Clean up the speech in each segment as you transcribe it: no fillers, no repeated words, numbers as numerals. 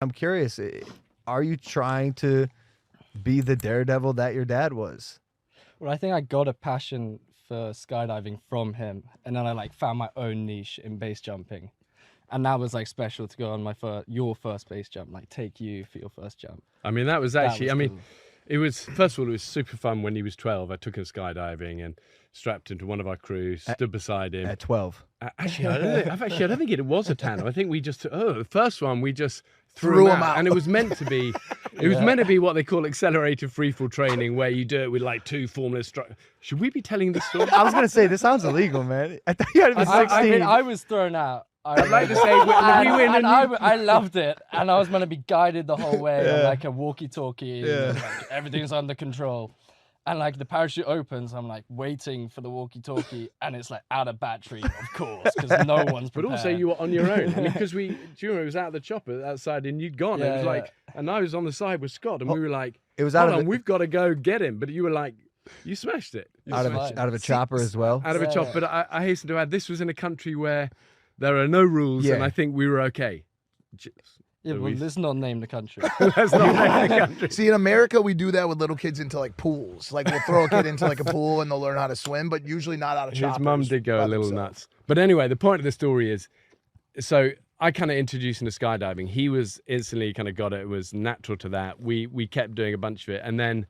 I'm curious, are you trying to be the daredevil that your dad was? Well, I think I got a passion for skydiving from him, and then I like found my own niche in base jumping, and that was like special to go on your first base jump, like take you for your first jump. I mean, that was actually, cool. It was, first of all, it was super fun when he was 12. I took him skydiving and strapped him to one of our crews, stood beside him. At 12. Actually, I don't think it was a tanner. I think we just, the first one, we just threw him out. And it was meant to be, it was meant to be what they call accelerated freefall training, where you do it with like 2 formula structures. Should we be telling this story? I was going to say, this sounds illegal, man. I thought you had to be 16. I mean, I was thrown out. I'd like to say, I loved it, and I was meant to be guided the whole way on like a walkie-talkie. Yeah. Like, everything's under control, and like the parachute opens, I'm like waiting for the walkie-talkie, and it's like out of battery, of course, because no one's prepared. But also you were on your own. I mean, because do you remember it was out of the chopper outside, and you'd gone. It was like, and I was on the side with Scott, and we were like, it was out of we've got to go get him. But you were like, you smashed it. Out of a chopper as well. Out of a chopper. But I hasten to add, this was in a country where there are no rules, and I think we were okay. Yeah, well, let's not name the country. Let's not name the country. See, in America, we do that with little kids into like pools. Like we'll throw a kid into like a pool and they'll learn how to swim, but usually not out of choppers. His mum did go a little nuts. But anyway, the point of the story is, so I kind of introduced him to skydiving. He was instantly kind of got it. It was natural to that. We kept doing a bunch of it. And then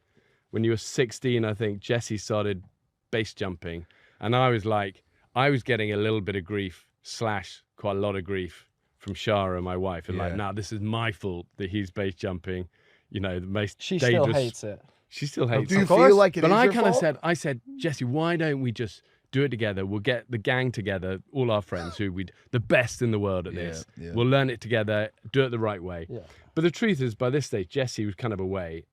when you were 16, I think, Jesse started base jumping. And I was getting a little bit of grief / quite a lot of grief from Shara, my wife, and like, nah, this is my fault that he's base jumping. You know, the most she dangerous. still hates it. She still hates it. Do you feel like it but is I your kind of fault? I said, Jesse, why don't we just do it together? We'll get the gang together, all our friends the best in the world at this. Yeah. We'll learn it together, do it the right way. Yeah. But the truth is, by this stage, Jesse was kind of away.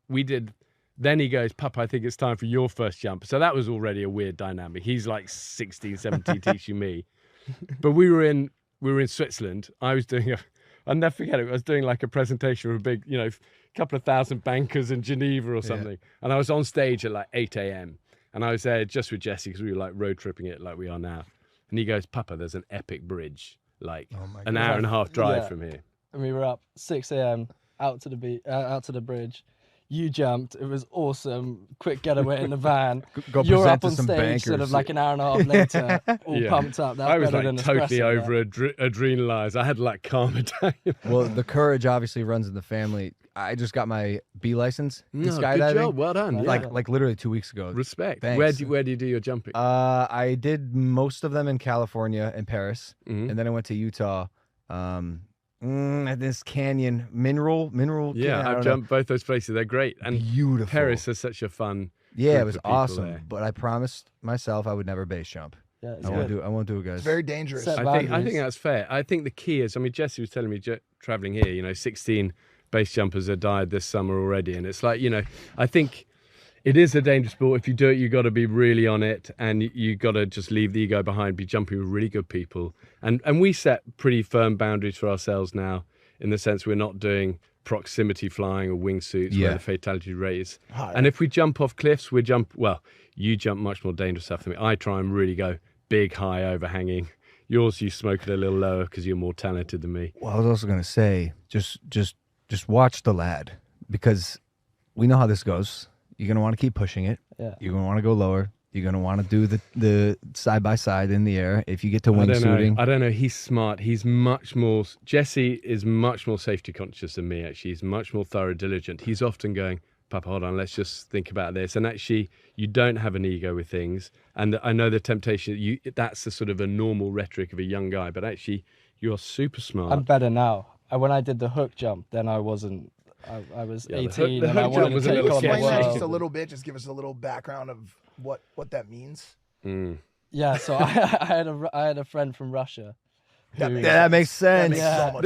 Then he goes, Papa, I think it's time for your first jump. So that was already a weird dynamic. He's like 16, 17 teaching me. But we were in Switzerland. I was doing I'll never forget it. I was doing like a presentation for a big, couple of thousand bankers in Geneva or something. Yeah. And I was on stage at like 8 a.m. And I was there just with Jesse because we were like road tripping it like we are now. And he goes, Papa, there's an epic bridge, like an hour and a half drive from here. And we were up 6 a.m. out to the bridge. You jumped. It was awesome. Quick getaway in the van. You're up on stage bankers. sort of like an hour and a half later, all pumped up. That's I was better like than totally espresso, over adrenalized. I had to like calm it down. Well, the courage obviously runs in the family. I just got my B license in skydiving. Good job. Well done. Like literally 2 weeks ago. Respect. Thanks. Where do you do your jumping? I did most of them in California and Paris, Mm-hmm. and then I went to Utah. At this canyon, mineral. Yeah, canyon, I've jumped both those places. They're great. And beautiful. Paris is such a fun. Yeah, it was group of people awesome. there. But I promised myself I would never base jump. Yeah, I won't do it, guys. It's very dangerous. Set I think boundaries. that's fair. I think the key is, Jesse was telling me traveling here, 16 base jumpers have died this summer already. And it's like, I think it is a dangerous sport. If you do it, you got to be really on it, and you got to just leave the ego behind, be jumping with really good people. And we set pretty firm boundaries for ourselves now, in the sense we're not doing proximity flying or wingsuits where the fatality rate is. And if we jump off cliffs, you jump much more dangerous stuff than me. I try and really go big, high, overhanging. Yours, you smoke it a little lower because you're more talented than me. Well, I was also going to say, just watch the lad, because we know how this goes. You're going to want to keep pushing it. Yeah. You're going to want to go lower. You're going to want to do the side-by-side in the air. If you get to wingsuiting. I don't know. He's smart. Jesse is much more safety conscious than me, actually. He's much more thorough, diligent. He's often going, Papa, hold on, let's just think about this. And actually, you don't have an ego with things. And I know the temptation, that's the sort of a normal rhetoric of a young guy, but actually, you're super smart. I'm better now. When I did the hook jump, then I wasn't. I was 18 the and I hook wanted jump was to a take little on the Explain that world. just a little bit. Just give us a little background of what that means. Yeah, so I had a friend from Russia. That makes sense. That makes so much sense.